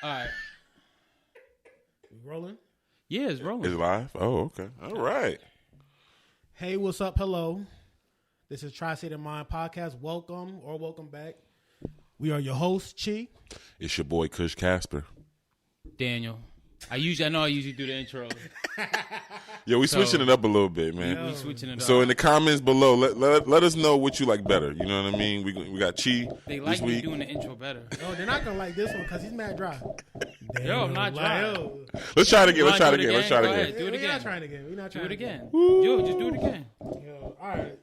All right. We rolling? Yeah, it's rolling. It's live? Oh, okay. All right. Hey, what's up? Hello. This is Tri-State of Mind Podcast. Welcome or welcome back. We are your hosts, Chi. It's your boy, Kush Casper. Daniel. I know I usually do the intro. Yo, we switching it up a little bit, man. We switching it up. So in the comments below, let us know what you like better. You know what I mean? We got Chi They this like me week. doing the intro better. No, they're not going to like this one because he's mad dry. Yo, I'm not dry. Let's try it again. You Let's try it wanna again. Let's try it Go again. ahead, do it We're again. not trying again. We're not Do trying it again. Woo. Yo, just do it again. Yo, all right.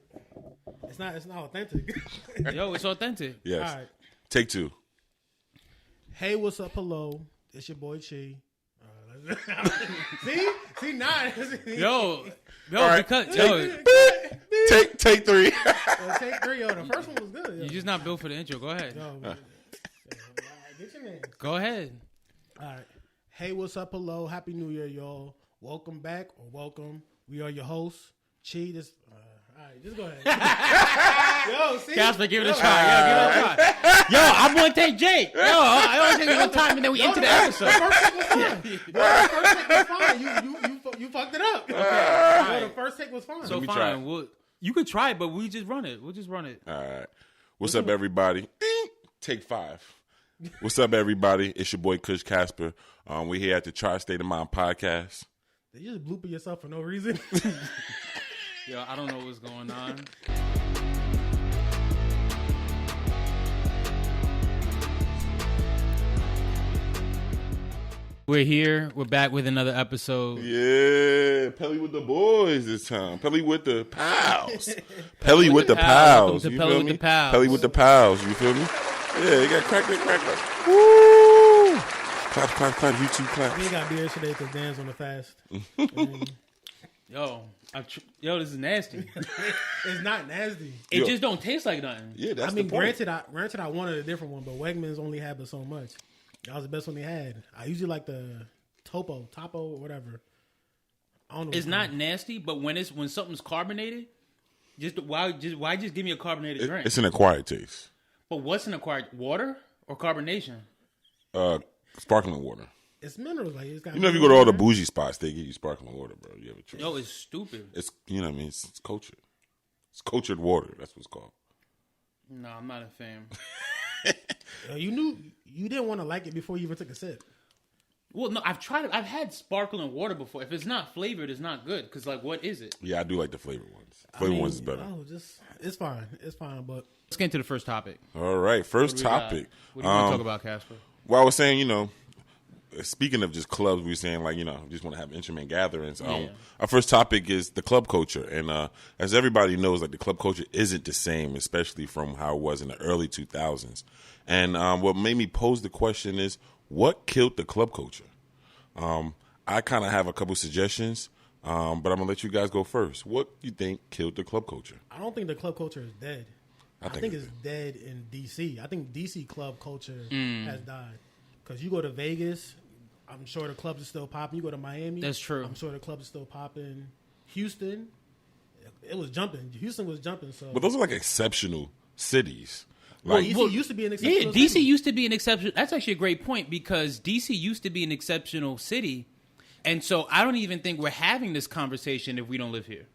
It's not authentic. Yo, it's authentic. Yes. All right. Take two. Hey, what's up? Hello. It's your boy, Chi. See, not. Yo, right. because Take three. Take three. Yo, the first one was good. Yo. you're just not built for the intro. Go ahead. Yo, get your man. Go ahead. All right. Hey, what's up? Hello. Happy New Year, y'all. Welcome back or welcome. We are your hosts. Chi, this. All right, just go ahead. Yo, see? Casper, give it a try. Yo, give it a try. Yo, I'm going to take Jake. Yo, I only take it one time and then we into the episode. The first take was fine. The first take was fine. You fucked it up. Okay. Yo, the first take was fine. So me try. fine. You could try it, but we just run it. We'll just run it. All right. What's up, everybody? Take five. What's up, everybody? It's your boy, Kush Casper. We're here at the Tri-State of Mind Podcast. Did you just blooper yourself for no reason? Yo, I don't know what's going on. We're here. We're back with another episode. Yeah, Pelly with the boys this time. Pelly with the pals. Pelly with the pals. Welcome to You Pelly feel with me? the pals. Pelly with the pals. You feel me? Yeah, you got crack. Woo! Clap. YouTube clap. We ain't got beers today because Dan's on the fast. Yo, this is nasty. It's not nasty. It just don't taste like nothing. Yeah, that's I mean, the point. granted, I wanted a different one, but Wegmans only had but so much. That was the best one they had. I usually like the Topo, or whatever. I don't know. It's not nasty, but when something's carbonated, why just give me a carbonated drink? It's an acquired taste. But what's an acquired water or carbonation? Sparkling water. It's minerals. Like it's got. You know, if you go to all the bougie spots, they give you sparkling water, bro. You ever try? Yo, it's stupid. It's you know what I mean. It's cultured. It's cultured water. That's what it's called. No, I'm not a fan. You knew you didn't want to like it before you even took a sip. Well, no, I've tried it. I've had sparkling water before. If it's not flavored, it's not good. Because, like, what is it? Yeah, I do like the flavored ones. Flavored ones is better. Oh, it's fine. It's fine. But Let's get into the first topic. All right, first topic. What do you want to talk about, Casper? Well, I was saying, you know, speaking of just clubs, we were saying, like, you know, just want to have intimate gatherings. Our first topic is the club culture. And as everybody knows, like, the club culture isn't the same, especially from how it was in the early 2000s. And what made me pose the question is, what killed the club culture? I kind of have a couple suggestions, but I'm going to let you guys go first. What do you think killed the club culture? I don't think the club culture is dead. I think it's dead in D.C. I think D.C. club culture has died. Because you go to Vegas, I'm sure the clubs are still popping. You go to Miami. That's true. I'm sure the clubs are still popping. Houston, it was jumping. Houston was jumping. So, But those are like exceptional cities. well, Like, DC used to be an exceptional Yeah, DC city. used to be an exception. That's actually a great point because DC used to be an exceptional city. And so I don't even think we're having this conversation if we don't live here.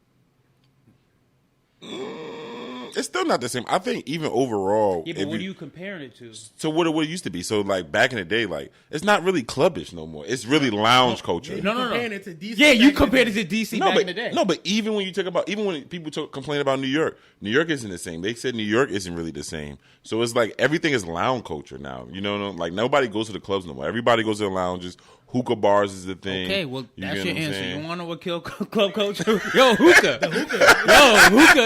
it's still not the same. I think even overall. Yeah, but if what are you comparing it to? So what it used to be? So like back in the day, like it's not really clubbish no more. It's really lounge culture. No. Comparing it to DC Yeah, you back in the compared it day. to DC No, back but in the day. no, but even when you talk about, even when people complain about New York isn't the same. They said New York isn't really the same. So it's like everything is lounge culture now. You know, like nobody goes to the clubs no more. Everybody goes to the lounges. Hookah bars is the thing. Okay, well, that's get your what I'm answer. saying? You want to know what killed club culture? Yo, hookah.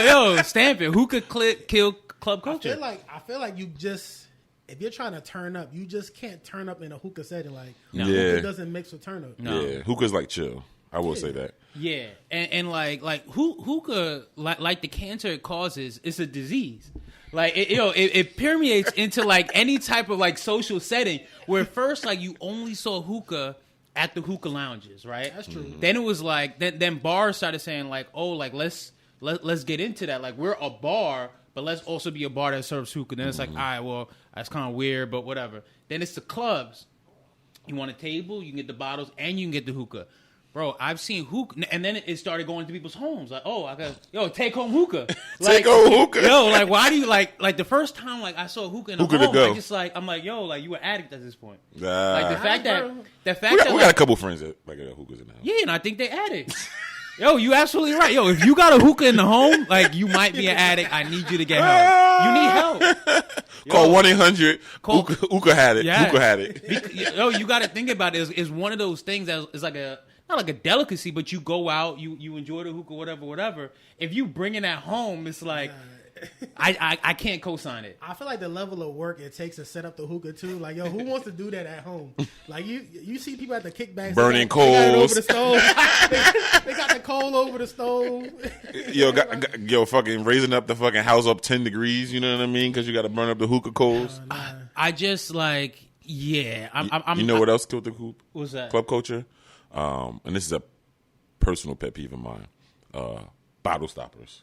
Yo, stamp it. Hookah kill club culture. I feel like you just, if you're trying to turn up, you just can't turn up in a hookah setting. Like No. Yeah. hookah doesn't mix with turn up. No. Yeah, hookah's like chill. I will say that. Yeah, and like hookah, like the cancer it causes, it's a disease. Like it permeates into like any type of like social setting. Where first like you only saw hookah at the hookah lounges, right? That's true. Then it was like then bars started saying like, oh, like let's get into that. Like we're a bar, but let's also be a bar that serves hookah. Then it's like, all right, well that's kind of weird, but whatever. Then it's the clubs. You want a table, you can get the bottles, and you can get the hookah. Bro, I've seen hookah, and then it started going to people's homes. Like, I got, take home hookah. Take home hookah. Yo, like, why do you, like the first time, like, I saw hookah in a Hookah to home, go. I'm like, yo, like, you an addict at this point. Nah. Like, the fact that we got a couple friends that like hookahs in the house. Yeah, and I think they addicts. Yo, you absolutely right. Yo, if you got a hookah in the home, like, you might be an addict. I need you to get help. You need help. Call 1-800 hookah had it. Yeah. Hookah had it. Yo, you got to think about it. It's one of those things that is like not like a delicacy, but you go out, you enjoy the hookah, whatever. If you bring it at home, it's like, I can't co-sign it. I feel like the level of work it takes to set up the hookah too. Like, yo, who wants to do that at home? Like, you see people at the kickbacks burning coals. They got it over the stove. they got the coal over the stove. Yo, fucking raising up the fucking house up 10 degrees. You know what I mean? Because you got to burn up the hookah coals. I just like, yeah. You know what else killed the hoop? What's that? Club culture. And this is a personal pet peeve of mine. Bottle stoppers.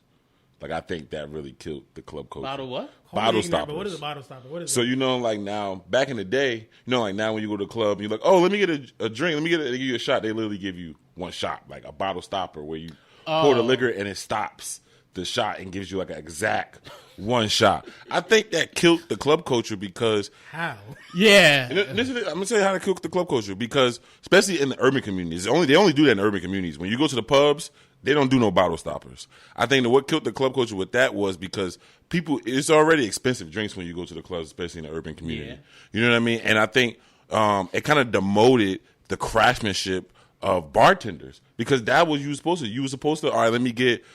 Like, I think that really killed the club culture. Bottle what? Bottle stoppers. What is a bottle stopper? What is so, it? you know, like now, back in the day, you know, like now when you go to the club, you're like, oh, let me get a drink. They give you a shot. They literally give you one shot, like a bottle stopper where you pour the liquor and it stops the shot and gives you like an exact one shot. I think that killed the club culture because... How? Yeah. I'm going to tell you how to kill the club culture because, especially in the urban communities, they only do that in urban communities. When you go to the pubs, they don't do no bottle stoppers. I think that what killed the club culture with that was because it's already expensive drinks when you go to the clubs, especially in the urban community. Yeah. You know what I mean? And I think it kind of demoted the craftsmanship of bartenders because that was you were supposed to. You were supposed to, all right, let me get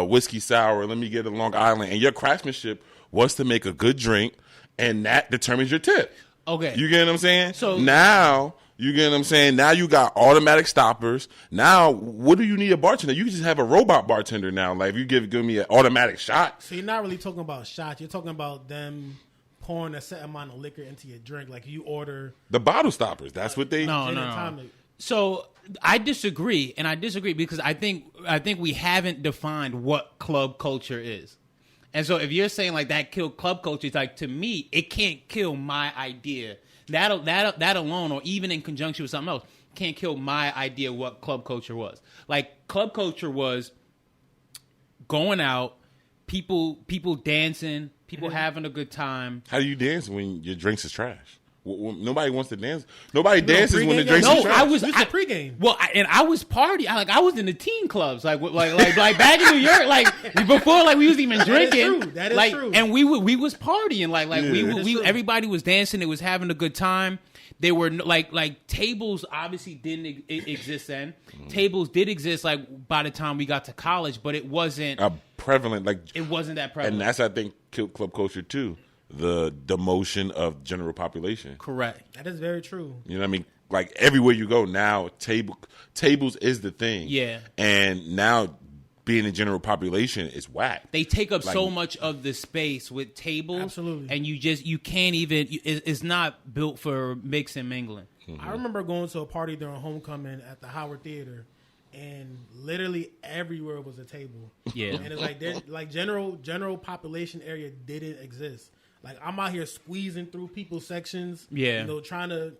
whiskey sour, let me get a Long Island. And your craftsmanship was to make a good drink, and that determines your tip. Okay. You get what I'm saying? So now... You get what I'm saying? Now you got automatic stoppers. Now, what do you need a bartender? You can just have a robot bartender now. Like, if you give me an automatic shot. So you're not really talking about shots. You're talking about them pouring a set amount of liquor into your drink. Like, you order... The bottle stoppers. That's what they... No. So I disagree, and I disagree because I think we haven't defined what club culture is. And so if you're saying, like, that killed club culture, it's like, to me, it can't kill my idea. That alone, or even in conjunction with something else, can't kill my idea of what club culture was. Like, club culture was going out, people dancing, people having a good time. How do you dance when your drinks is trash? Nobody wants to dance. Nobody dances when the drinks is trash. I was pregame. Well, I was partying. I was in the teen clubs, like back in New York, like before, like we was even drinking. That is true. And we was partying, we everybody was dancing. It was having a good time. They were like tables obviously didn't exist then. Tables did exist like by the time we got to college, but it wasn't prevalent. Like it wasn't that prevalent. And that's I think killed club culture too. The demotion of general population. Correct. That is very true. You know what I mean? Like everywhere you go now, tables is the thing. Yeah. And now being the general population is whack. They take up so much of the space with tables. Absolutely. And you can't even, it's not built for mix and mingling. Mm-hmm. I remember going to a party during homecoming at the Howard Theater, and literally everywhere was a table. Yeah. And it's like general population area didn't exist. Like, I'm out here squeezing through people's sections. Yeah. You know, trying to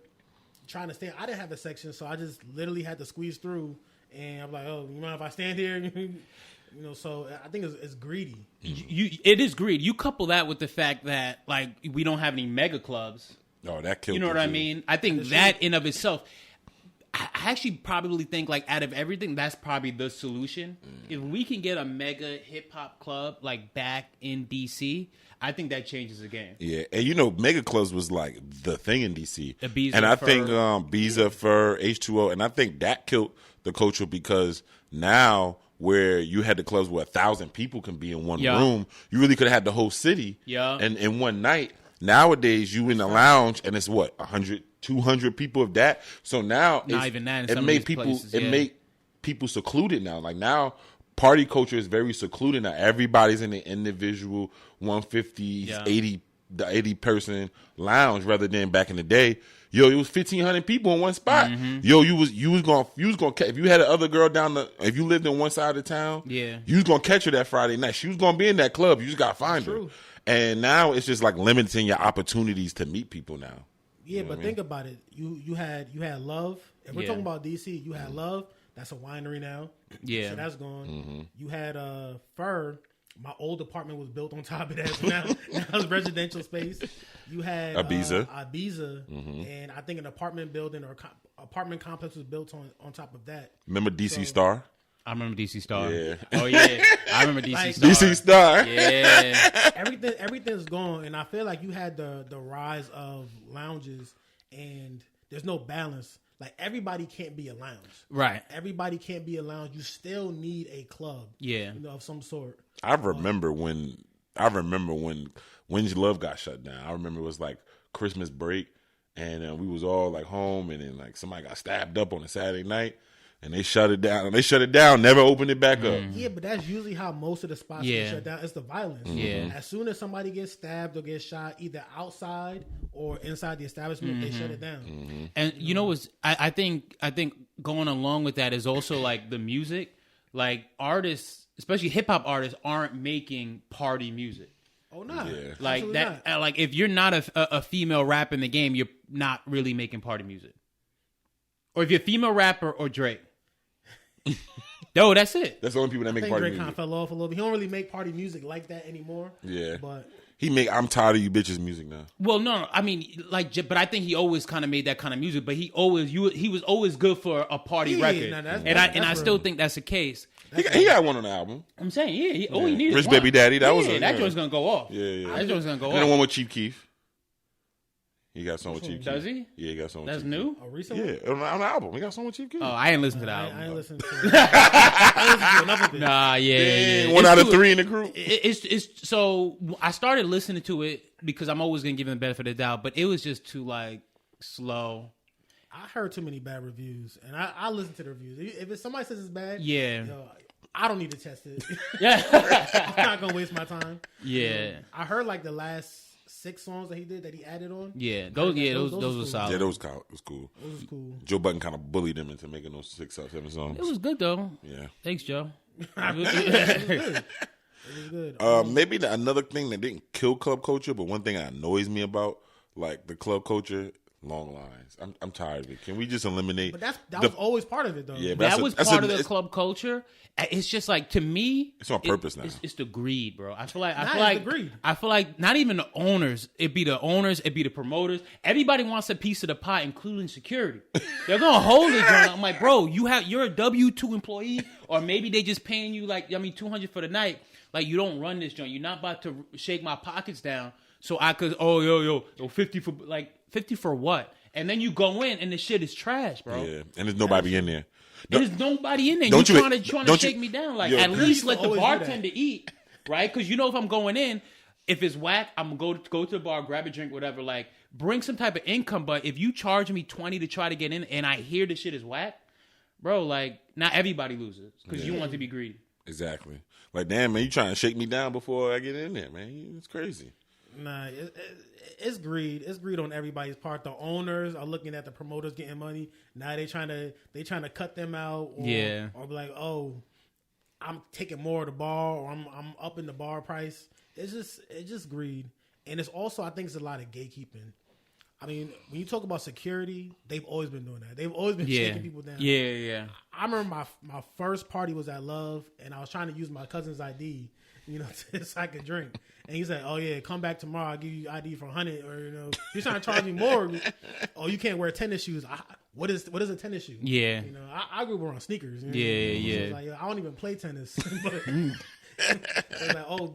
stand. I didn't have a section, so I just literally had to squeeze through. And I'm like, oh, you mind if I stand here? You know, so I think it's greedy. It is greedy. You couple that with the fact that, like, we don't have any mega clubs. Oh, that killed. You know what I mean? I think that in of itself, I actually probably think, like, out of everything, that's probably the solution. If we can get a mega hip hop club like back in DC, I think that changes the game. Yeah, and you know, mega clubs was like the thing in DC, and I think Biza, Fur, H2O, and I think that killed the culture because now where you had the clubs where 1,000 people can be in one room, you really could have had the whole city and in one night. Nowadays, you in the lounge and it's what 100, 200 people of that. So now not even that. It made people secluded now. Like now. Party culture is very secluded now. Everybody's in the individual 150, 80 person lounge rather than back in the day. Yo, it was 1,500 people in one spot. Mm-hmm. Yo, you was gonna if you had another girl if you lived on one side of town, you was gonna catch her that Friday night. She was gonna be in that club. You just gotta find her. And now it's just like limiting your opportunities to meet people now. Yeah, but think about it. You had Love. If we're talking about DC, you had Love. That's a winery now. Yeah. So that's gone. You had Fur. My old apartment was built on top of that. Now it's residential space. You had Ibiza, and I think an apartment building or apartment complex was built on top of that. Remember DC Star? I remember DC Star. Yeah. Oh yeah, I remember DC Like, Star. DC Star. Yeah. Everything's gone, and I feel like you had the rise of lounges, and there's no balance. Like everybody can't be a lounge, Right. Everybody can't be a lounge. You still need a club, Yeah. of some sort. I remember when When's Love got shut down. I remember it was like Christmas break, and we was all like home, and then like somebody got stabbed up on a Saturday night, and they shut it down. Never opened it back up. Yeah, but that's usually how most of the spots get shut down. It's the violence. Yeah. As soon as somebody gets stabbed or gets shot, either outside or inside the establishment, they shut it down. And you know what's I think going along with that is also like the music. Like artists, especially hip hop artists, aren't making party music. Oh no! Yeah. Like Absolutely that. not. Like if you're not a female rap in the game, you're not really making party music. Or if you're a female rapper or Drake. No, that's it. That's the only people that I make think party Drake kind music. of fell off a little bit. He don't really make party music like that anymore. Yeah. But He make I'm tired of you bitches music now. Well, no, I mean, like, but I think he always kind of made that kind of music. But he was always good for a party Yeah, record, no, that's- and I that's still real. think that's the case. He got one on the album. I'm saying, yeah, he needed Rich one. Baby Daddy, that was that yeah. joint's gonna go off. Yeah. That joint's gonna go And the off. one with Chief Keef. He got some with Chief Keef. Does he? Yeah, he got some with That's Chief new. a recent Keef. one? Yeah, on the album. He got some with Chief Keef. Oh, I ain't listened to that I album. ain't listened to it. I ain't listened to enough of it. Nah, yeah. One It's out of too- 3 in the group. It's so I started listening to it because I'm always gonna give him the benefit of the doubt, but it was just too like slow. I heard too many bad reviews, and I listen to the reviews. If somebody says it's bad, Yeah. I don't need to test it. Yeah, I'm not gonna waste my time. yeah, I heard like the last 6 songs that he added on. yeah. Those Those were cool. solid. Yeah, that was cool. It was cool. Those was cool. Joe Budden kind of bullied him into making those 6 or 7 songs. It was good though. Yeah. Thanks, Joe. It was good. Maybe another thing that didn't kill club culture, but one thing that annoys me about like the club culture, long lines. I'm tired of it. Can we just eliminate? But that was always part of it, though. Yeah, but That was part of the club culture. It's just like to me, It's on purpose now. It's the greed, bro. I feel like it's the greed. I feel like not even the owners. It'd be the owners. It'd be the promoters. Everybody wants a piece of the pie, including security. They're gonna hold it. Joint. I'm like, bro, you're a W-2 employee, or maybe they just paying you like $200 for the night. Like you don't run this joint. You're not about to shake my pockets down so I could. Oh yo 50 for what? And then you go in and the shit is trash, bro. Yeah, and there's nobody in there. There's nobody in there. Don't You're you- trying to don't shake you- me down. Like Yo, at least let the always do that. bartender eat, right? Because if I'm going in, if it's whack, I'm gonna go to the bar, grab a drink, whatever. Like bring some type of income. But if you charge me $20 to try to get in, and I hear the shit is whack, bro, like not everybody loses because you want to be greedy. Exactly. Like, damn, man, you trying to shake me down before I get in there, man. It's crazy. Nah, it's greed. It's greed on everybody's part. The owners are looking at the promoters getting money. Now they trying to cut them out. Or, Yeah. Or be like, oh, I'm taking more of the bar, or I'm upping the bar price. It's just greed, and it's also I think it's a lot of gatekeeping. I mean, when you talk about security, they've always been doing that. They've always been shaking people down. Yeah. I remember my first party was at Love, and I was trying to use my cousin's ID, so I could drink. And he said, "Oh yeah, come back tomorrow. I'll give you ID for $100." Or he's trying to charge me more. Oh, you can't wear tennis shoes. What is a tennis shoe? Yeah. I grew up around sneakers. Yeah. So it's like, I don't even play tennis. But it's like, oh,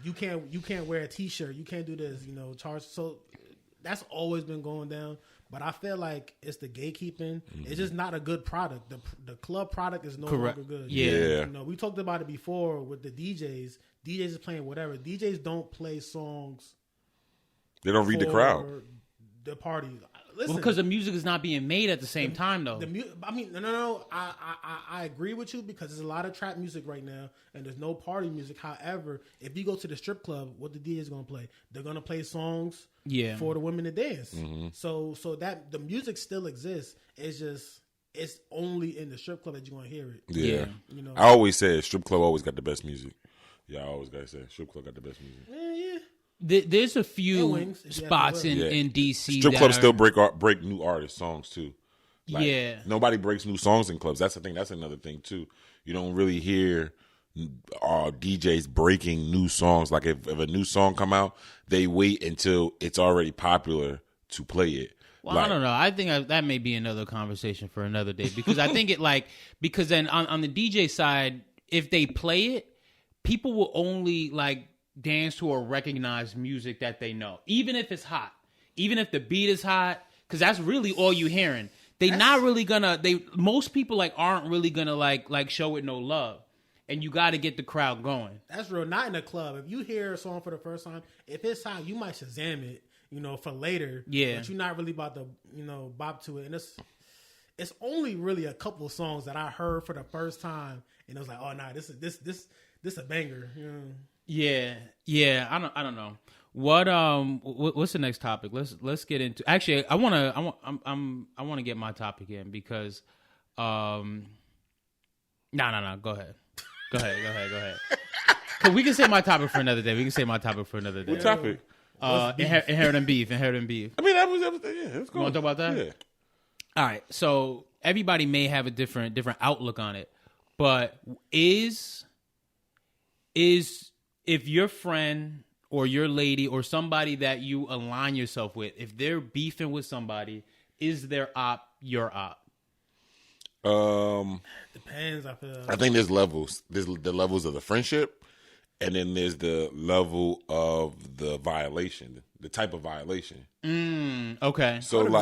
you can't wear a t-shirt. You can't do this. Charge. So that's always been going down. But I feel like it's the gatekeeping. It's just not a good product. The club product is no longer good. Yeah. We talked about it before with the DJs. DJs is playing whatever. DJs don't play songs. They don't read the crowd. for The party. Listen, Well, because the music is not being made at the same time, though. No. I agree with you because there's a lot of trap music right now, and there's no party music. However, if you go to the strip club, what the DJ is going to play? They're going to play songs for the women to dance. So that the music still exists. It's only in the strip club that you're going to hear it. Yeah. Yeah. I always say strip club always got the best music. Yeah, I always gotta say strip club got the best music. Yeah. There's a few spots in DC. Strip clubs still break new artist songs too. Like, nobody breaks new songs in clubs. That's the thing. That's another thing too. You don't really hear DJs breaking new songs. Like if a new song come out, they wait until it's already popular to play it. Well, I don't know. I think that may be another conversation for another day because I think because then on the DJ side, if they play it, people will only like dance to or recognize music that they know, even if it's hot, even if the beat is hot, because that's really all you hearing. Most people like aren't really gonna like show it no love, and you got to get the crowd going. That's real. Not in a club. If you hear a song for the first time, if it's hot, you might Shazam it, for later. Yeah, but you're not really about to, bop to it. And it's only really a couple of songs that I heard for the first time, and it was like, oh nah, this a banger. Yeah. I don't know. What's the next topic? Let's get into. Actually, I want to get my topic in because, no. Go ahead. Go ahead. Cause we can say my topic for another day. What topic? Inherent beef. I mean, that was yeah. Let's go. You want to talk about that? Yeah. All right. So everybody may have a different outlook on it, but is if your friend or your lady or somebody that you align yourself with, if they're beefing with somebody, is their op your op? Depends. I think there's levels. There's the levels of the friendship, and then there's the level of the violation, the type of violation. Okay. So when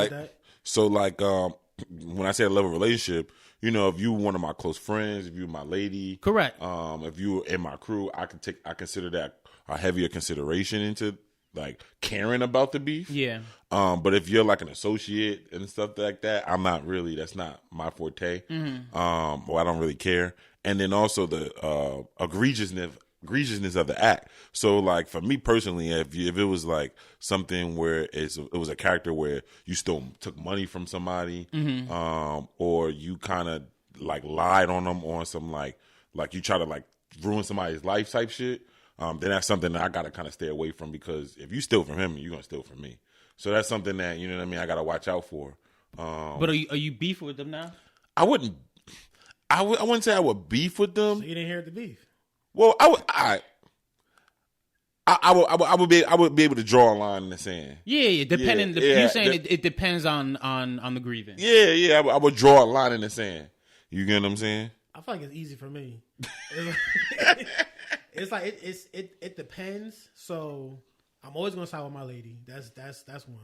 I say a level of relationship, if you one of my close friends, if you're my lady, correct. If you were in my crew, I consider that a heavier consideration into like caring about the beef. Yeah. But if you're like an associate and stuff like that, that's not my forte. Mm-hmm. Or I don't really care. And then also the egregiousness of the act. So like for me personally, if it was like something where it was a character where you still took money from somebody, or you kind of like lied on them on some like you try to like ruin somebody's life type shit, then that's something that I gotta kind of stay away from, because if you steal from him, you're gonna steal from me. So that's something that I gotta watch out for. But are you beefing with them now? I wouldn't say I would beef with them. So you didn't hear the beef. Well, I would be able to draw a line in the sand. Yeah. Depending, you're saying it depends on the grievance. Yeah. I would draw a line in the sand. You get what I'm saying? I feel like it's easy for me. It depends. So I'm always gonna side with my lady. That's one.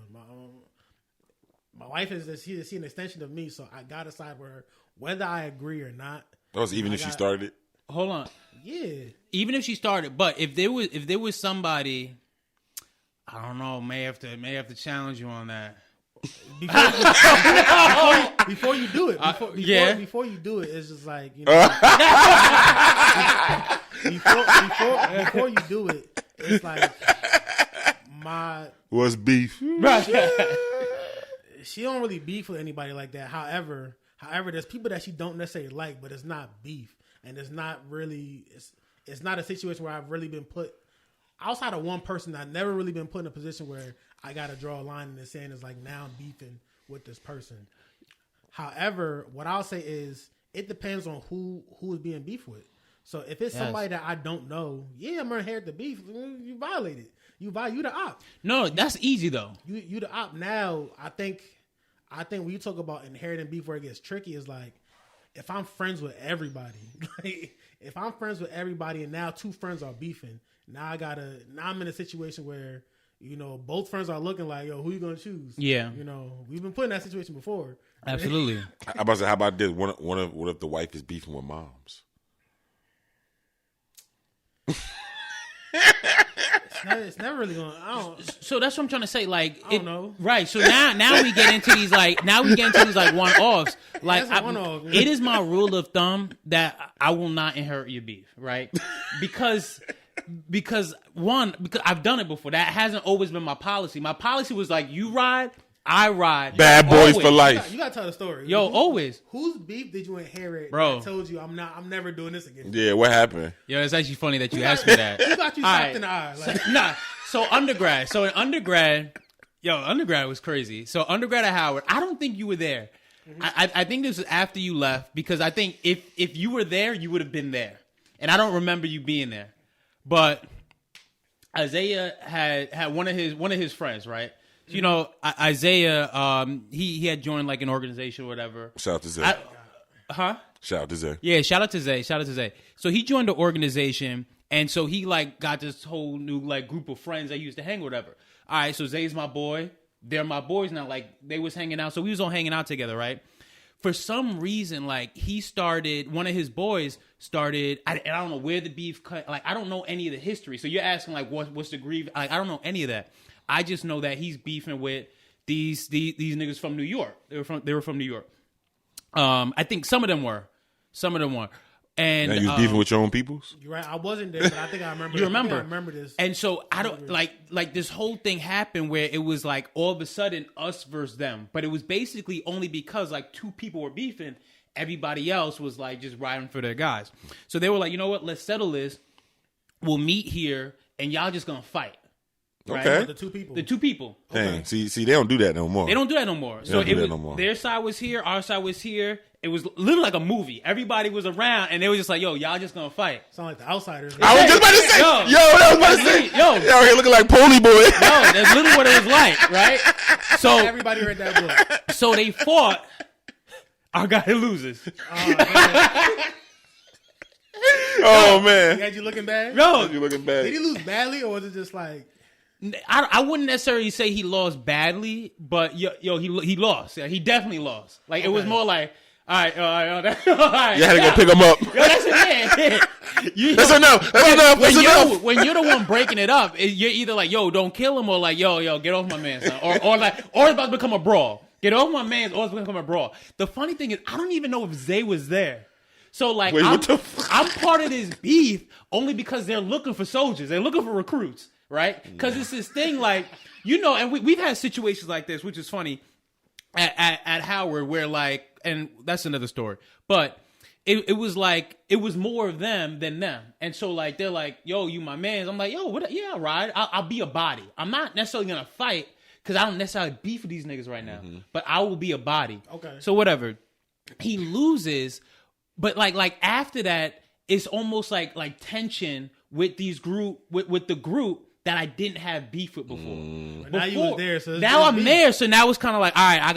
My wife is she an extension of me, so I gotta side with her whether I agree or not. Even if she started it. Hold on. Yeah. Even if she started, but if there was somebody, I don't know, may have to challenge you on that. Before you do it, before you do it, it's just like before you do it, it's like what's beef? She don't really beef with anybody like that. However, there's people that she don't necessarily like, but it's not beef. And it's not really, it's not a situation where I've really been put, outside of one person, I've never really been put in a position where I got to draw a line in the sand. It's like, now I'm beefing with this person. However, what I'll say is, it depends on who is being beefed with. So if it's somebody that I don't know, I'm going to inherit the beef. You violated. You the op. No, that's easy though. You the op. Now, I think when you talk about inheriting beef where it gets tricky is like, if I'm friends with everybody, and now two friends are beefing, now I'm in a situation where, both friends are looking like, yo, who you going to choose? Yeah. We've been put in that situation before. Absolutely. How about this? What if the wife is beefing with moms? It's never really going. So that's what I'm trying to say. Like, I don't know. Right. So now we get into these like one-offs. Like, it is my rule of thumb that I will not inherit your beef. Right. Because I've done it before. That hasn't always been my policy. My policy was like, you ride, I ride. Bad boys for life. You gotta tell the story. Always. Whose beef did you inherit? Bro, I told you I'm never doing this again. Yeah, what happened? It's actually funny that you asked me that. Who got you slapped in the eye? Nah. So undergrad. So in undergrad, undergrad was crazy. So undergrad at Howard, I don't think you were there. I think this was after you left because I think if you were there, you would have been there. And I don't remember you being there. But Isaiah had one of his friends, right? So, you know, Isaiah, he had joined like an organization or whatever. Shout out to Zay. Shout out to Zay. Yeah, shout out to Zay. So he joined the organization, and so he like got this whole new like group of friends that used to hang or whatever. All right, so Zay's my boy. They're my boys now. Like they was hanging out, so we was all hanging out together, right? For some reason, like one of his boys started. I don't know where the beef cut. Like I don't know any of the history. So you're asking like what's the grief? Like I don't know any of that. I just know that he's beefing with these niggas from New York. They were from New York. I think some of them were. And you was beefing with your own peoples? You're right. I wasn't there, but I think I remember. You remember? I remember this. And so I don't like this whole thing happened where it was like all of a sudden us versus them, but it was basically only because like two people were beefing. Everybody else was like just riding for their guys. So they were like, you know what? Let's settle this. We'll meet here, and y'all just gonna fight. Right? Okay. The two people. Dang. Okay. See, they don't do that no more. They don't do that no more. So their side was here, our side was here. It was literally like a movie. Everybody was around, and they were just like, "Yo, y'all just gonna fight." Sound like the Outsiders. I was just about to say, I was about to say, yo, out here looking like Pony Boy. No, that's literally what it was like, right? So everybody read that book. So they fought. Our guy loses. Oh man, He had you looking bad? No, you looking bad. Did he lose badly, or was it just like? I wouldn't necessarily say he lost badly, but he lost. Yeah, he definitely lost. Like it was more like, all right, all right. You had to go pick him up. Yo, that's it. That's enough. That's enough. When you're the one breaking it up, you're either like, yo, don't kill him, or like, yo, get off my man, son. Or it's about to become a brawl. Get off my man, or it's going to become a brawl. The funny thing is, I don't even know if Zay was there. So like, Wait, I'm part of this beef only because they're looking for soldiers. They're looking for recruits. Right? Because it's this thing like, you know, and we've had situations like this, which is funny, at Howard where like, and that's another story, but it was like, it was more of them than them. And so like, they're like, yo, you my mans. I'm like, yo, what? Yeah, right. I'll be a body. I'm not necessarily going to fight because I don't necessarily beef with these niggas right now, but I will be a body. Okay. So whatever. He loses, but like after that, it's almost like tension with these with the group that I didn't have beef with before. Now you was there, so now I'm there, so now it's kind of like, all right, I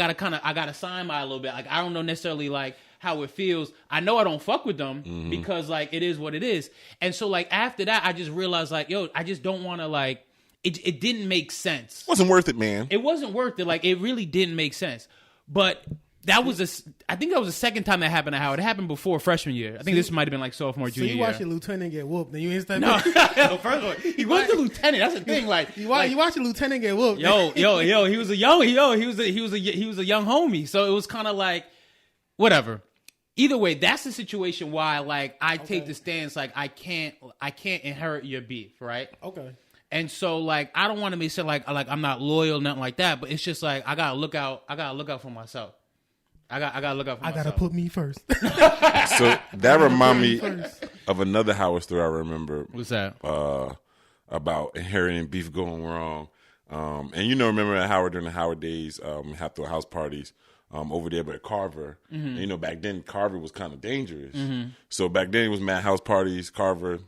gotta sign by a little bit. Like I don't know necessarily like how it feels. I know I don't fuck with them because like it is what it is. And so like after that, I just realized like, yo, I just don't want to like. It didn't make sense. Wasn't worth it, man. It wasn't worth it. Like it really didn't make sense. But I think that was the second time that happened at Howard. It happened before freshman year. I think this might have been like sophomore, junior year. So you watched your lieutenant get whooped, and you ain't stepping. No, first of all, he wasn't a lieutenant. That's the thing. Like you watched your lieutenant get whooped. Yo, he was a young homie. So it was kind of like whatever. Either way, that's the situation why like I take the stance like I can't inherit your beef, right? Okay. And so like I don't want to be said like I'm not loyal, nothing like that. But it's just like I gotta look out for myself. I gotta look out for myself. I gotta put me first. So that remind me of another Howard story I remember. What's that? About inheriting beef going wrong. And you know, remember at Howard during the Howard days, we have to house parties over there by Carver. And, you know, back then Carver was kind of dangerous. So back then it was mad house parties, Carver.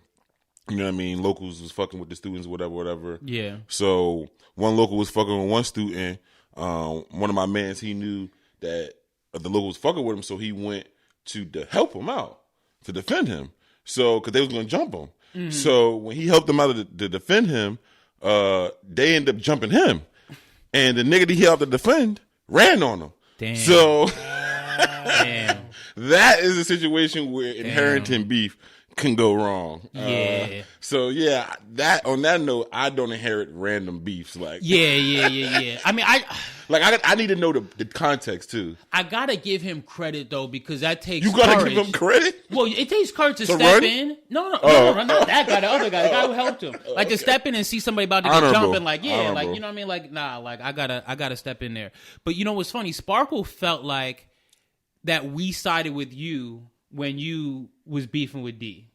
You know what I mean? Locals was fucking with the students, whatever. Yeah. So one local was fucking with one student. One of my mans, he knew that the local was fucking with him, so he went to help him out, to defend him. So, because they was going to jump him. So when he helped them out to defend him, they ended up jumping him. And the nigga that he helped to defend ran on him. Damn. So Damn. that is a situation where inheriting beef can go wrong. Yeah. So yeah, that on that note, I don't inherit random beefs. Like yeah. I mean, I need to know the context too. I gotta give him credit though because that takes. You gotta courage. give him credit. Well, it takes courage to step run? in. No, not that guy. The other guy, the guy who helped him. Like to step in and see somebody about to get jumping. Like like you know what I mean. Like nah, like I gotta step in there. But you know what's funny? Sparkle felt like that we sided with you when you was beefing with D.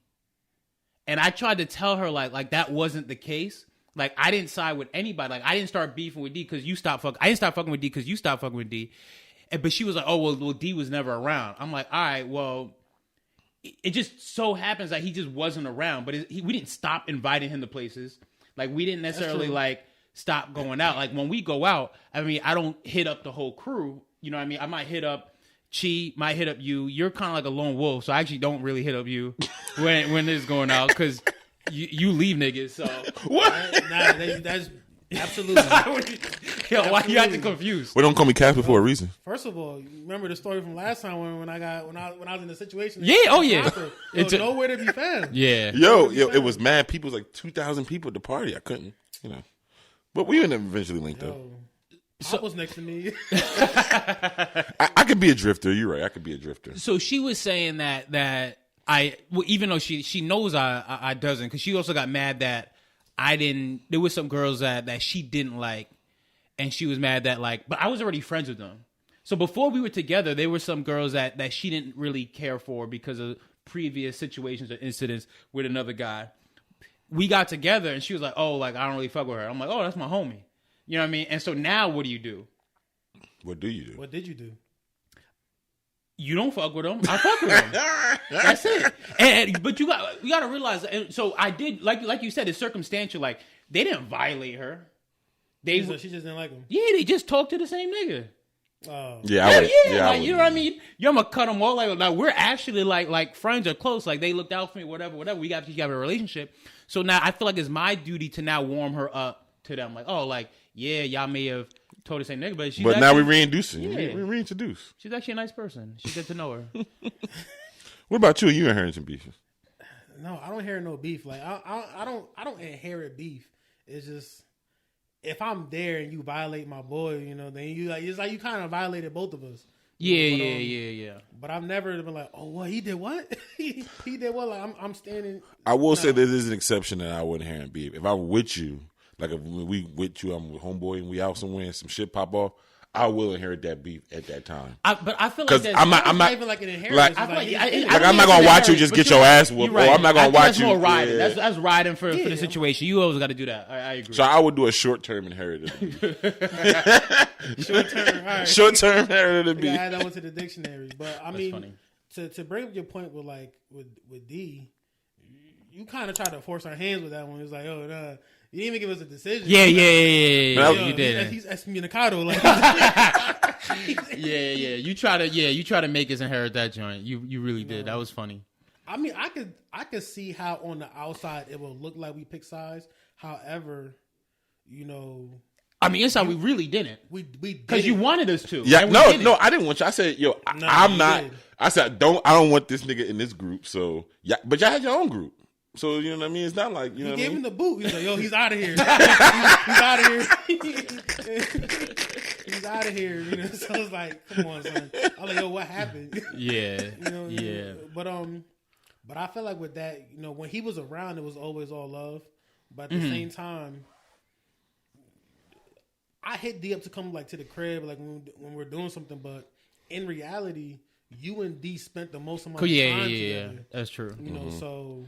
And I tried to tell her like that wasn't the case. Like, I didn't side with anybody. Like, I didn't start beefing with D because you stopped fucking. I didn't start fucking with D because you stopped fucking with D. But she was like, oh, well, D was never around. I'm like, all right, well, it just so happens that he just wasn't around. But we didn't stop inviting him to places. Like, we didn't necessarily, like, stop going out. Like, when we go out, I mean, I don't hit up the whole crew. You know what I mean? I might hit up Chi, might hit up you. You're kind of like a lone wolf, so I actually don't really hit up you when it's going out because you leave niggas. So what? Nah, that's absolutely. Yo, why you acting confused? Well, don't call me Casper for a reason. First of all, you remember the story from last time when I was in the situation? Yeah, oh yeah. It's nowhere to be found. Yeah. Yo, it was mad. People was like 2,000 people at the party. I couldn't, But we eventually linked up. So, I was next to me. I could be a drifter. You're right. I could be a drifter. So she was saying that even though she knows I doesn't, because she also got mad that I didn't. There was some girls that she didn't like, and she was mad that but I was already friends with them. So before we were together, there were some girls that she didn't really care for because of previous situations or incidents with another guy. We got together, and she was like, "Oh, I don't really fuck with her." I'm like, "Oh, that's my homie." You know what I mean? And so now what do you do? What do you do? What did you do? You don't fuck with them. I fuck with them. That's it. But you got to realize. And so I did, like you said, it's circumstantial. Like, they didn't violate her. She just didn't like him. Yeah, they just talked to the same nigga. Yeah. You know what I mean? I'm gonna cut them all. Like we're actually like friends or close. Like, they looked out for me. Whatever. We got a relationship. So now I feel like it's my duty to now warm her up to them. Like, oh, yeah, y'all may have told the same nigga, but she's now we're reintroducing. Yeah. We reintroduce. She's actually a nice person. She's good to know her. What about you? You inheriting some beef? No, I don't inherit no beef. Like, I don't inherit beef. It's just, if I'm there and you violate my boy, then it's like you kind of violated both of us. Yeah. But I've never been like, oh, what, he did what? he did what? Like, I'm standing. I will say there is an exception that I wouldn't inherit beef. If I'm with you, like if we with you, I'm with homeboy and we out somewhere and some shit pop off, I will inherit that beef at that time. But I feel like I'm not even like an inheritance. I'm not gonna watch you just get your ass whooped, right. or I'm not gonna watch you. That's more riding. Yeah. That's riding for the situation. You always got to do that. I agree. So I would do a short-term inheritance. Short-term inheritance. I add that one to the dictionary. But I mean, to bring up your point with D, you kind of tried to force our hands with that one. It's like, oh, nah. You didn't even give us a decision. Yeah. You did. He's excommunicado. Like, yeah. You try to make us inherit that joint. You really did. That was funny. I mean, I could see how on the outside it will look like we pick sides. However, I mean, inside we really didn't. We did because you wanted us to. Yeah, no, I didn't want you. I said, I'm not. Did. I said, I don't want this nigga in this group. So yeah, but y'all had your own group. So, you know what I mean? It's not like, you know what I mean? He gave him the boot. He's like, yo, he's out of here. He's out of here. He's out of here. So it's like, come on, son. I'm like, yo, what happened? Yeah. Yeah. But I feel like with that, when he was around, it was always all love. But at the same time, I hit D up to come to the crib, when we're doing something. But in reality, you and D spent the most amount of time together. Yeah. That's true. So...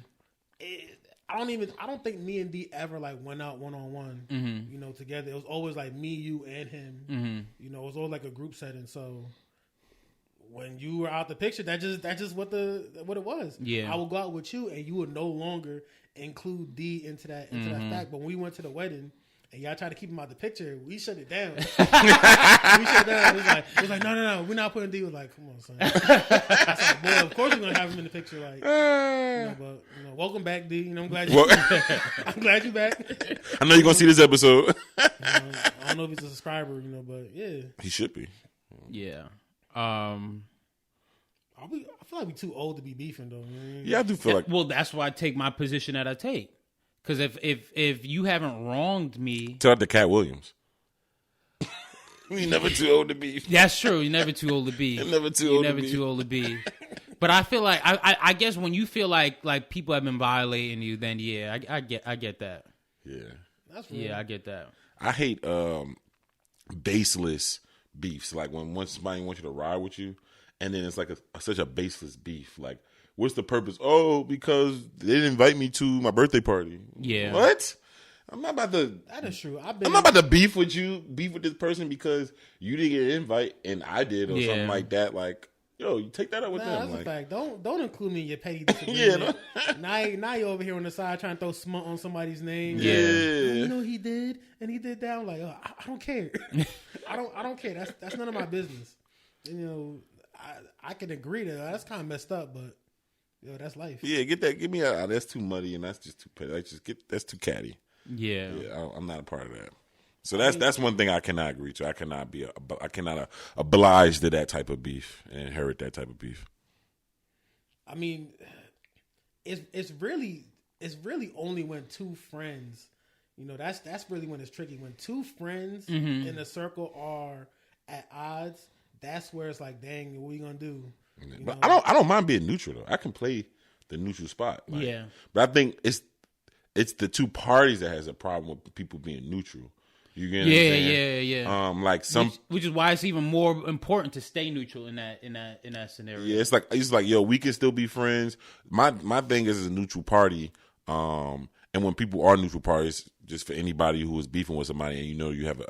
I don't think me and D ever went out one-on-one, together. It was always me, you, and him. It was all a group setting. So when you were out the picture, that's just what it was. Yeah. I would go out with you, and you would no longer include D into that fact. But when we went to the wedding, and y'all tried to keep him out the picture, we shut it down. It was like, no, we're not putting D. We're like, come on, son. I was like, boy, of course we're gonna have him in the picture. But welcome back, D. I'm glad you're back. I know you're gonna see this episode. I don't know if he's a subscriber, but yeah, he should be. Yeah. I feel like we're too old to be beefing, though. Yeah, I do feel like. Well, that's why I take my position that I take. Because if you haven't wronged me... Tell that to Cat Williams. You're never too old to be. That's true. You're never too old to be. You're never too old to be. But I feel like... I guess when you feel like people have been violating you, then yeah, I get that. Yeah. That's real. Yeah, I get that. I hate baseless beefs. Like when somebody wants you to ride with you, and then it's such a baseless beef. Like... What's the purpose? Oh, because they didn't invite me to my birthday party. Yeah. What? I'm not about to. That is true. I'm not about to beef with this person because you didn't get an invite and I did or something like that. Like, yo, you take that up with them. That's like, a fact. Don't include me in your petty disagreement. Now you're over here on the side trying to throw smut on somebody's name. Yeah. You know he did and he did that. I'm like, I don't care. I don't care. That's none of my business. You know, I can agree to that. That's kind of messed up, but yo, that's life. Yeah, get that. Give me a. That's too muddy and that's just too petty. That's too catty. Yeah, I'm not a part of that. So that's one thing I cannot agree to. I cannot oblige to that type of beef and inherit that type of beef. I mean, it's really only when two friends, you know, that's really when it's tricky. When two friends in a circle are at odds, that's where it's like, dang, what are you gonna do? But I don't mind being neutral though. I can play the neutral spot. Like, but I think it's the two parties that has a problem with people being neutral. You get what I'm saying? Yeah. Like which is why it's even more important to stay neutral in that scenario. Yeah, it's like yo, we can still be friends. My thing is a neutral party. And when people are neutral parties, just for anybody who is beefing with somebody and you know you have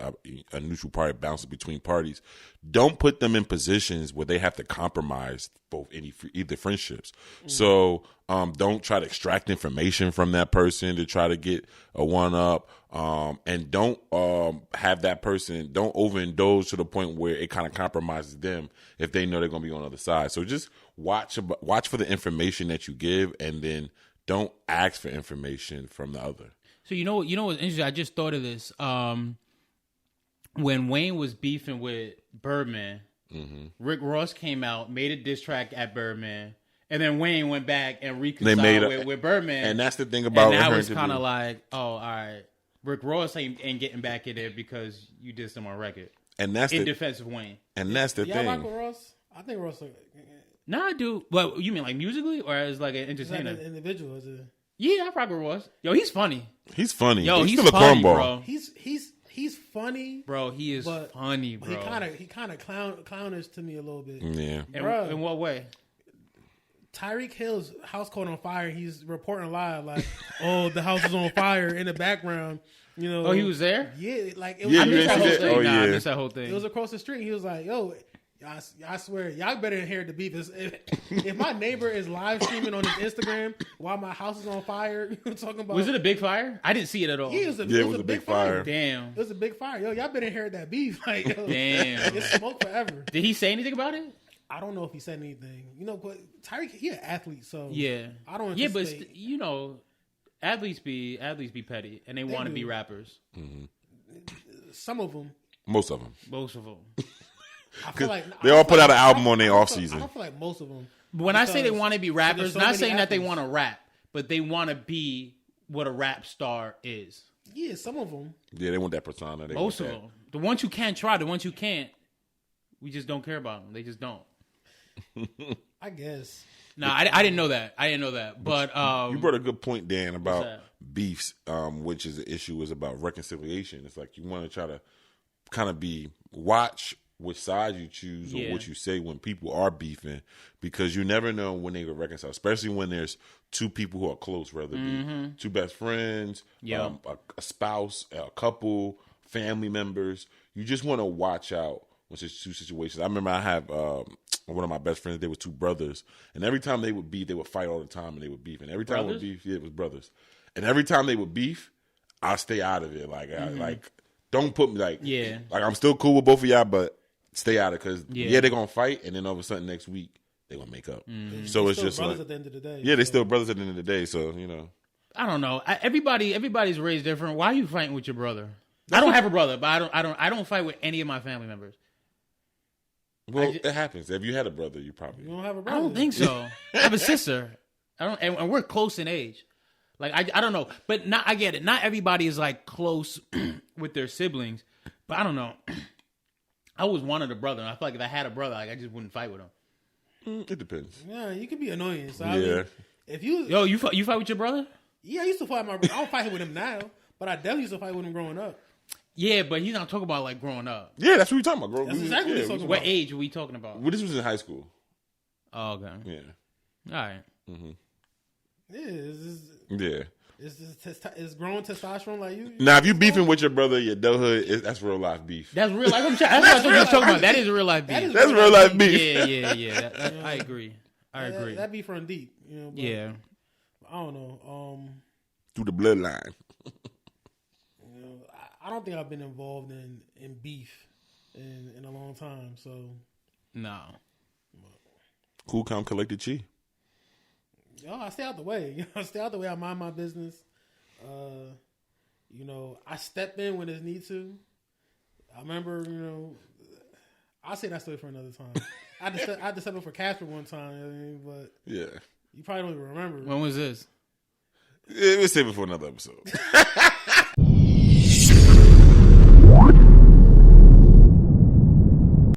a neutral party bouncing between parties, don't put them in positions where they have to compromise either friendships. So don't try to extract information from that person to try to get a one-up. And don't have that person, don't overindulge to the point where it kind of compromises them if they know they're going to be on the other side. So just watch for the information that you give and then don't ask for information from the other. So you know what's interesting? I just thought of this. When Wayne was beefing with Birdman, Rick Ross came out, made a diss track at Birdman, and then Wayne went back and reconciled with Birdman. And that's the thing about and now it's kind of like, oh, all right, Rick Ross ain't getting back in there because you dissed him on record. And that's in defense of Wayne. And that's the thing. Y'all like Ross? I think Ross. No, I do. But you mean like musically or as like an entertainer? Like an individual, is it? Yeah, I rock with Ross. Yo, he's funny. He's funny. Yo, he's still funny, a cornball. bro. He's funny, bro. He is funny, bro. He kind of clownish to me a little bit. Yeah. In what way? Tyreek Hill's house caught on fire. He's reporting live like, "Oh, the house is on fire" in the background. You know. Oh, he was there. Yeah, like it was. I missed that whole thing. I missed that whole thing. It was across the street. He was like, "Yo, I swear, y'all better inherit the beef. If my neighbor is live streaming on his Instagram while my house is on fire, you talking about? Was it a big fire? I didn't see it at all. Yeah, it was a big fire. Damn, it was a big fire. Yo, y'all better inherit that beef. Like, yo, damn, it's smoke forever. Did he say anything about it? I don't know if he said anything. You know, but Tyreek, he an athlete, so yeah, I don't. Yeah, but you know, athletes be petty and they want to be rappers. Mm-hmm. Some of them. Most of them. I feel like they all put out an album on their off season. I don't feel like most of them. When I say they want to be rappers, not saying that they want to rap, but they want to be what a rap star is. Yeah, some of them. Yeah, they want that persona. Most of them. The ones you can't try, the ones you can't, we just don't care about them. They just don't. I guess. No, I didn't know that. But you brought a good point, Dan, about beefs, which is the issue is about reconciliation. It's like you want to try to kind of watch which side you choose or what you say when people are beefing, because you never know when they will reconcile, especially when there's two people who are close, whether it be two best friends, a spouse, a couple, family members. You just want to watch out when there's two situations. I remember I have one of my best friends, they were two brothers, and every time they would beef, they would fight all the time and they would beef. And every time they would beef, it was brothers. And every time they would beef, I stay out of it. Like, don't put me like I'm still cool with both of y'all, but stay out of it because they're gonna fight, and then all of a sudden next week they're gonna make up. So it's just brothers like at the end of the day. Yeah, they're still brothers at the end of the day. So you know, I don't know. Everybody's raised different. Why are you fighting with your brother? I don't have a brother, but I don't fight with any of my family members. Well, it happens. If you had a brother, you don't have a brother. I don't think so. I have a sister. And we're close in age. Like I don't know, but I get it. Not everybody is like close with their siblings, but I don't know. I always wanted a brother, and I feel like if I had a brother, like I just wouldn't fight with him. It depends. Yeah, you could be annoying. So if you fight with your brother? Yeah, I used to fight my brother. I don't fight with him now, but I definitely used to fight with him growing up. Yeah, but he's not talking about like growing up. Yeah, that's what we're talking about, bro. That's exactly what he's talking about. What age are we talking about? Well, this was in high school. Oh, okay. Yeah. All right. Mm-hmm. Yeah. Yeah. Is growing testosterone like you? Now, if you beefing with your brother, your adulthood, that's real life beef. That's real life. That's what I thought you was talking about. That is real life beef. That's real life beef. Yeah. I agree. That beef run deep. You know, yeah. I don't know. Through the bloodline. You know, I don't think I've been involved in beef in a long time. So no. Cool, calm, collected, chi. I stay out the way. I stay out the way. I mind my business. I step in when there's need to. I remember, I'll say that story for another time. I had to step in for Casper one time, but yeah, you probably don't even remember. When was this? We'll save it for another episode.